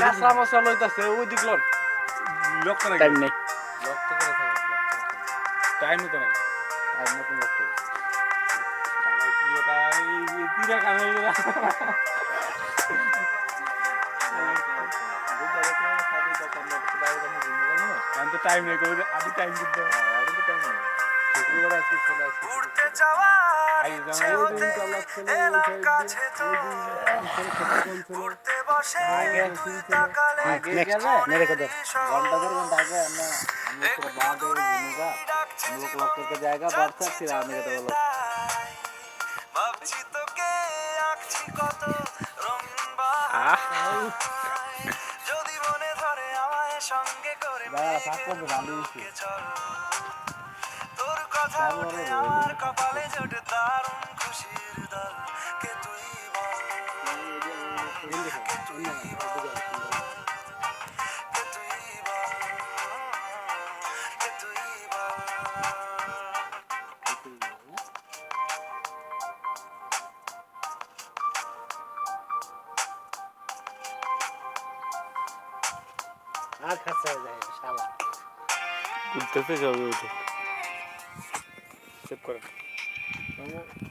কাঁচা মশলা লইতাছে ওই দিক লন লক করে টাইম নেই লক তো করে থাকে টাইম তো নাই টাইম মতো লক করে তাহলে কি এটা এই তিরা কানে আমি তো টাইম নেই করে আমি টাইম দিতে আমি তো টাইম নেই শুক্রবার আজকে চলে আসি উড়তে যাওয়া উড়তে বসে তুই তাকালে আগে গেলে মেরে কত ঘন্টা দেড় ঘন্টা আগে আমরা পুরো बाद घूमेगा हम लोग लौट के जाएगा बादशाह फिर आने का तो बोलो ভাবছি তোকে আঁকছি কত রঙিন বাহার যদি মনে ধরে আমায় সঙ্গে করে নিয়ে চল তোর কথা উঠে আমার কপালে জোটে দারুণ খুশির দল কে তুই বল কে তুই বল কে তুই বল কে তুই বল আর খাচ্ছে যায় শালা উঠতেছে যাবে উঠে চেক করে